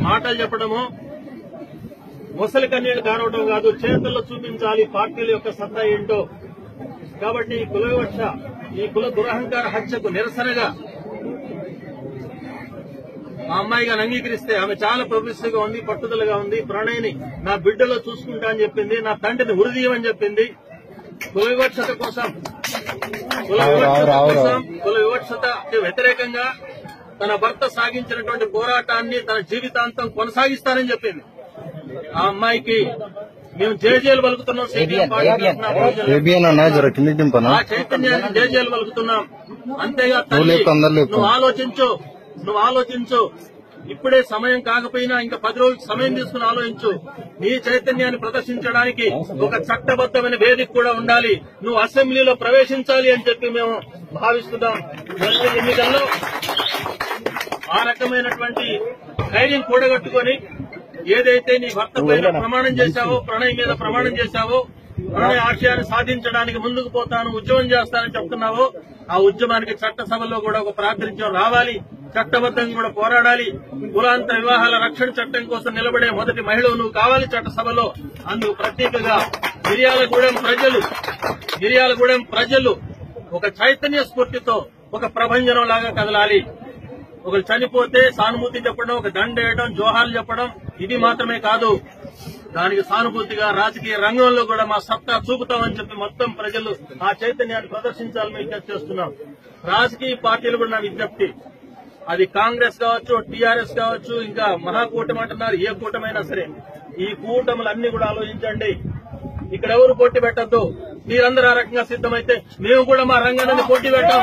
మాటలు చెప్పడము ముసలి కన్నీళ్లు కారవడం కాదు, చేతుల్లో చూపించాలి పార్టీల యొక్క సత్తా ఏంటో. కాబట్టి ఈ కుల వివక్ష, ఈ కుల దురహంకార హత్యకు నిరసనగా ఆ అమ్మాయిగా అంగీకరిస్తే ఆమె చాలా ప్రొఫెసివ్గా ఉంది, పట్టుదలగా ఉంది. ప్రణయ్ని నా బిడ్డలో చూసుకుంటా అని చెప్పింది, నా తండ్రిని ఉరిదీయమని చెప్పింది. కుల వివక్షత కోసం, కుల వివక్షతకి వ్యతిరేకంగా తన భర్త సాగించినటువంటి పోరాటాన్ని తన జీవితాంతం కొనసాగిస్తానని చెప్పింది. ఆ అమ్మాయికి మేము జేజేలు పలుకుతున్నాం. ఆ చైతన్యాన్ని జేజేలు పలుకుతున్నాం. అంతేగా తల్లి, నువ్వు ఆలోచించు. ఇప్పుడే సమయం కాకపోయినా ఇంకా 10 రోజులు సమయం తీసుకుని ఆలోచించు. నీ చైతన్యాన్ని ప్రదర్శించడానికి ఒక చట్టబద్దమైన వేదిక కూడా ఉండాలి. నువ్వు అసెంబ్లీలో ప్రవేశించాలి అని చెప్పి మేము భావిస్తున్నాం. ఎన్నికల్లో ఆ రకమైనటువంటి ధైర్యం కూడగట్టుకుని ఏదైతే నీ భర్త పైన ప్రమాణం చేశావో, ప్రణయ్ మీద ప్రమాణం చేశావో, ప్రణయ్ ఆశయాన్ని సాధించడానికి ముందుకు పోతాను, ఉద్యమం చేస్తానని చెప్తున్నావో, ఆ ఉద్యమానికి చట్టసభలో కూడా ఒక ప్రాతినిధ్యం రావాలి. చట్టబద్దంగా కూడా పోరాడాలి. కులాంతర వివాహాల రక్షణ చట్టం కోసం నిలబడే మొదటి మహిళ నువ్వు కావాలి చట్టసభలో. అందుకు ప్రత్యేకంగా మిర్యాలగూడెం ప్రజలు ఒక చైతన్య స్ఫూర్తితో ఒక ప్రభంజనం లాగా కదలాలి. ఒకరు చనిపోతే సానుభూతి చెప్పడం, ఒక దండ వేయడం, జోహాలు చెప్పడం, ఇది మాత్రమే కాదు. దానికి సానుభూతిగా రాజకీయ రంగంలో కూడా మా సత్తా చూపుతామని చెప్పి మొత్తం ప్రజలు ఆ చైతన్యాన్ని ప్రదర్శించాలని విజ్ఞప్తి చేస్తున్నాం. రాజకీయ పార్టీలు కూడా నా విజ్ఞప్తి, అది కాంగ్రెస్ కావచ్చు, టీఆర్ఎస్ కావచ్చు, ఇంకా మహాకూటమి అంటున్నారు, ఏ కూటమైనా సరే, ఈ కూటములన్నీ కూడా ఆలోచించండి. ఇక్కడ ఎవరు పోటీ పెట్టద్దు. మీరందరూ ఆ రకంగా సిద్దమైతే మేము కూడా మా రంగాన్ని పోటీ పెట్టాం.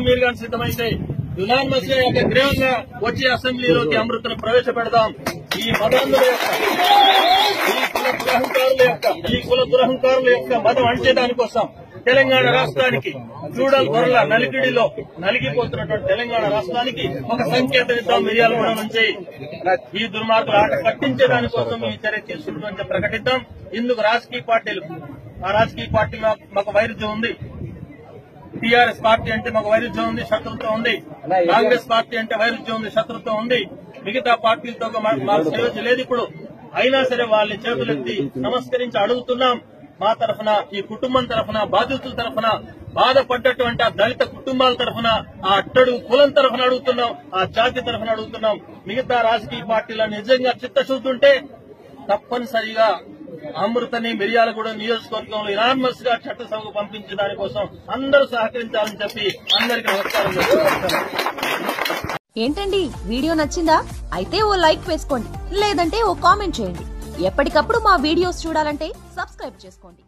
మీరు కానీ సిద్దమైతే యునానిమస్ గా ఏకగ్రీవంగా వచ్చే అసెంబ్లీలోకి అమృతను ప్రవేశపెడదాం. ఈ మతాంధుల యొక్క, ఈ కుల దురహంకారుల యొక్క మతం అంచేదానికోసం తెలంగాణ రాష్ట్రానికి చూడల్ గొర్రెల నలిగిడిలో నలిగిపోతున్నటువంటి తెలంగాణ రాష్ట్రానికి ఒక సంకేతం ఇద్దాం. మిర్యాలగూడెం నుంచి ఈ దుర్మార్గుల ఆట కట్టించేదానికోసం ఈ చర్య తీసుకుంటామని ప్రకటిద్దాం. ఇందుకు రాజకీయ పార్టీలు, ఆ రాజకీయ పార్టీలో మాకు వైరుధ్యం ఉంది. టీఆర్ఎస్ పార్టీ అంటే మాకు వైరుధ్యం ఉంది, శత్రుత్వం ఉంది. కాంగ్రెస్ పార్టీ అంటే వైరుధ్యం ఉంది, శత్రుత్వం ఉంది. మిగతా పార్టీలతో మాకు ప్రయోజనం లేదు ఇప్పుడు. అయినా సరే వాళ్ళని చేతులెత్తి నమస్కరించి అడుగుతున్నాం. మా తరఫున, ఈ కుటుంబం తరఫున, బాధితుల తరఫున, బాధపడ్డటువంటి ఆ దళిత కుటుంబాల తరఫున, ఆ అట్టడుగు కులం తరఫున అడుగుతున్నాం, ఆ జాతి తరఫున అడుగుతున్నాం. మిగతా రాజకీయ పార్టీల నిజంగా చిత్తశుద్ధి ఉంటే తప్పనిసరిగా అమృతని మిర్యాలగూడెం నియోజకవర్గంలో యునానిమస్ గా చట్టసభకు పంపించే దానికోసం అందరూ సహకరించాలని చెప్పి అందరికీ నమస్కారం చేస్తున్నాను. ఏంటండి, వీడియో నచ్చిందా? అయితే ఓ లైక్ వేసుకోండి, లేదంటే ఓ కామెంట్ చేయండి. ఎప్పటికప్పుడు మా వీడియోస్ చూడాలంటే సబ్స్క్రైబ్ చేసుకోండి.